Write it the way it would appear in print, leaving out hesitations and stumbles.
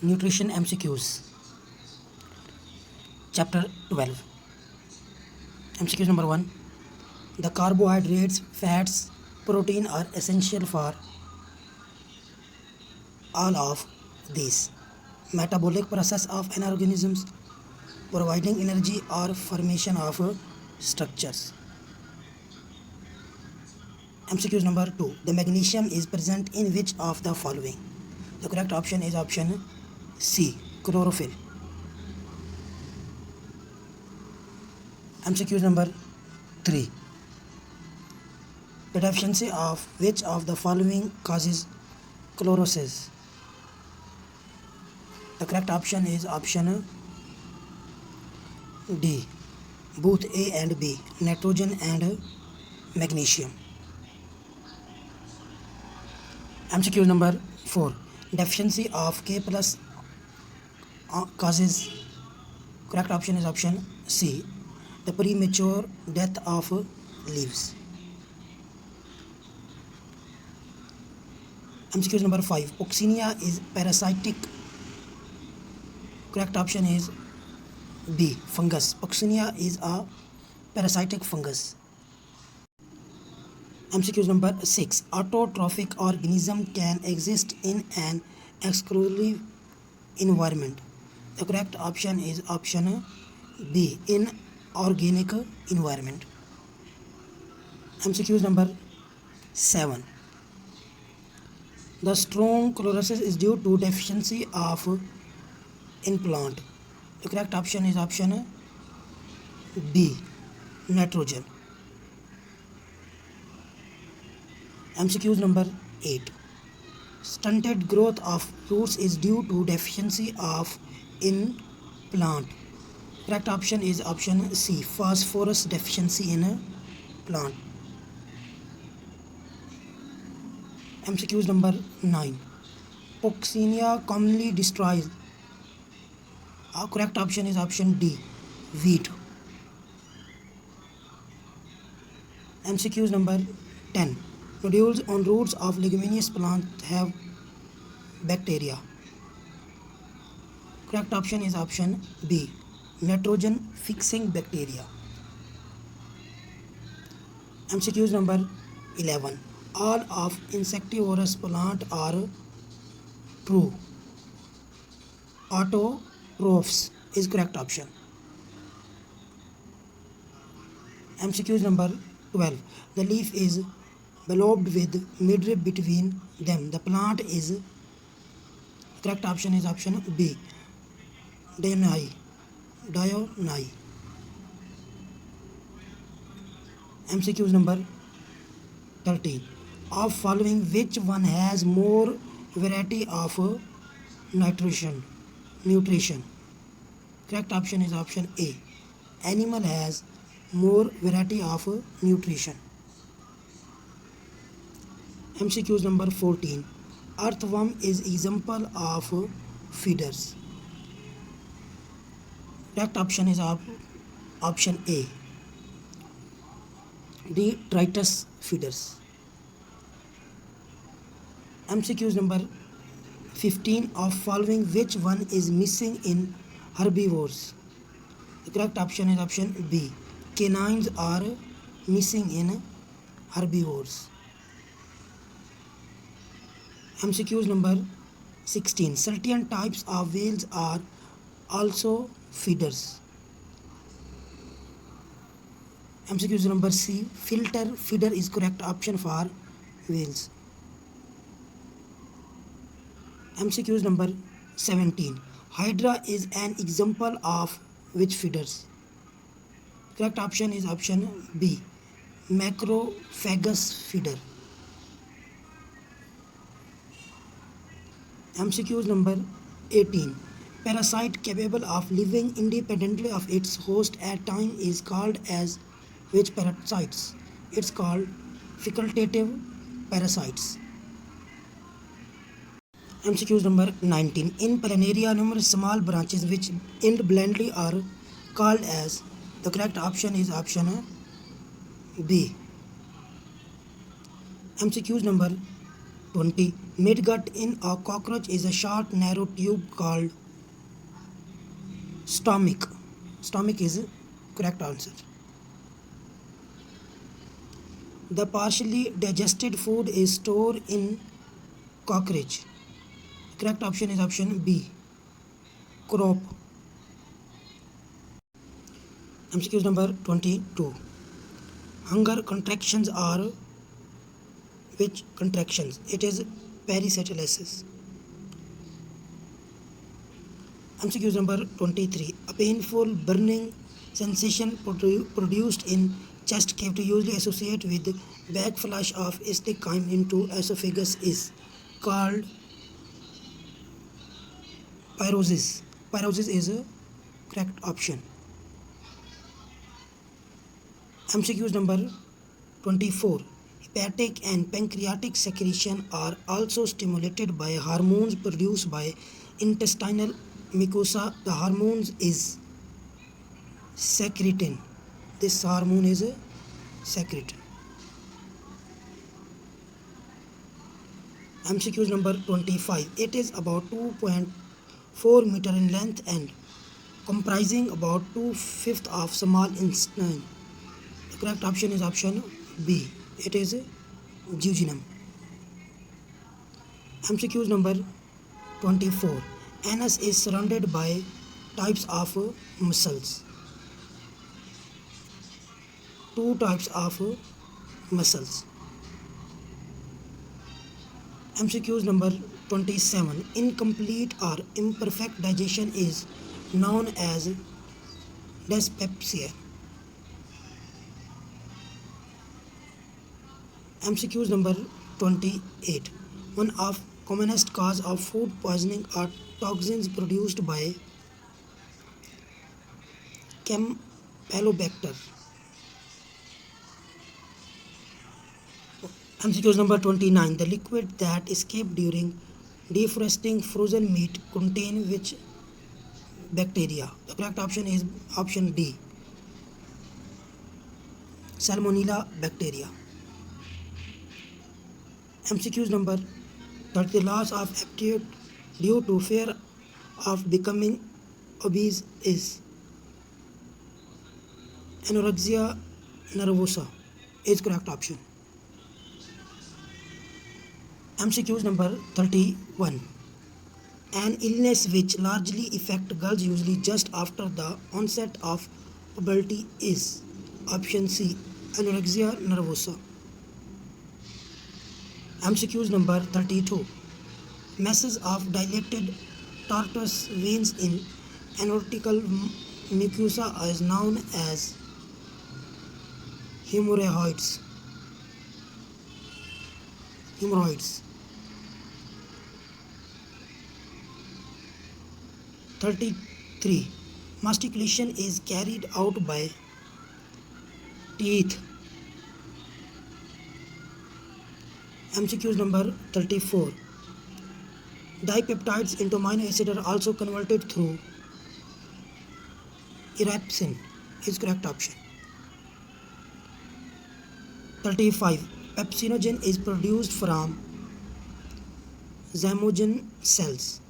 Nutrition MCQs. Chapter 12. MCQs number 1. The carbohydrates, fats, protein are essential for all of these metabolic process of an organisms, providing energy or formation of structures. MCQs number 2. The magnesium is present in which of the following? The correct option is option C, chlorophyll. MCQs number 3. The deficiency of which of the following causes chlorosis? The correct option is option D, both A and B, nitrogen and magnesium. MCQ number 4. Deficiency of K plus causes, correct option is option C, the premature death of leaves. MCQ number 5. Coccinia is parasitic. Correct option is B, fungus. Coccinia is a parasitic fungus. MCQ number 6. Autotrophic organism can exist in an exclusive environment. The correct option is option B, in organic environment. MCQ number 7. The strong chlorosis is due to deficiency of in plant. The correct option is option B, nitrogen. MCQ number 8. Stunted growth of roots is due to deficiency of in plant. Correct option is option C, phosphorus deficiency in a plant. MCQ number 9. Coccinia commonly destroys. Our correct option is option D, wheat. MCQ number 10. Nodules on roots of leguminous plants have bacteria. Correct option is option B, nitrogen fixing bacteria. MCQ number 11. All of insectivorous plants are true. Autotrophs is correct option. MCQ number 12. The leaf is lobed with midrib between them. The plant is, correct option is option B, Dionai. MCQ number 13. Of following which one has more variety of nutrition? Correct option is option A. Animal has more variety of nutrition. MCQ number 14. Earthworm is example of feeders. Correct option is option A, detritus feeders. MCQ number 15. Of following which one is missing in herbivores? The correct option is option B, canines are missing in herbivores. MCQ number 16. Certain types of whales are also feeders. MCQ number C. Filter feeder is correct option for whales. MCQ number 17. Hydra is an example of which feeders? Correct option is option B, macrophagous feeder. MCQ number 18. Parasite capable of living independently of its host at time is called as which parasites? It's called facultative parasites. MCQ number 19. In planaria, numerous small branches which end blendly are called as. The correct option is option B. MCQ number 20. Midgut in a cockroach is a short, narrow tube called stomach. Stomach is correct answer. The partially digested food is stored in cockroach. Correct option is option B. Crop. MCQ number 22. Hunger contractions are which contractions? It is peristalsis. MCQ number 23. A painful burning sensation produced in chest cavity usually associated with backflash of acidic chyme into esophagus is called pyrosis. Pyrosis is a correct option. MCQ number 24. Hepatic and pancreatic secretion are also stimulated by hormones produced by intestinal mucosa. The hormone is secretin. This hormone is secretin. MCQ number 25. It is about 2.4 meter in length and comprising about 2/5 of small intestine. The correct option is option B. It is jejunum. MCQ number 24. Anus is surrounded by types of muscles. Two types of muscles. MCQ number 27. Incomplete or imperfect digestion is known as dyspepsia. MCQ number 28. One of commonest cause of food poisoning are toxins produced by Campylobacter. MCQ number 29. The liquid that escaped during defrosting frozen meat contain which bacteria? The correct option is option D. Salmonella bacteria. MCQ number 30. The loss of appetite due to fear of becoming obese is anorexia nervosa is correct option. MCQ number 31. An illness which largely affects girls usually just after the onset of puberty is option C. Anorexia nervosa. MCQ number 32. Masses of dilated tortuous veins in aortic mucosa is known as hemorrhoids. 33. Mastication is carried out by teeth. MCQ number 34. Dipeptides into amino acid are also converted through erepsin is correct option. 35. Pepsinogen is produced from zymogen cells.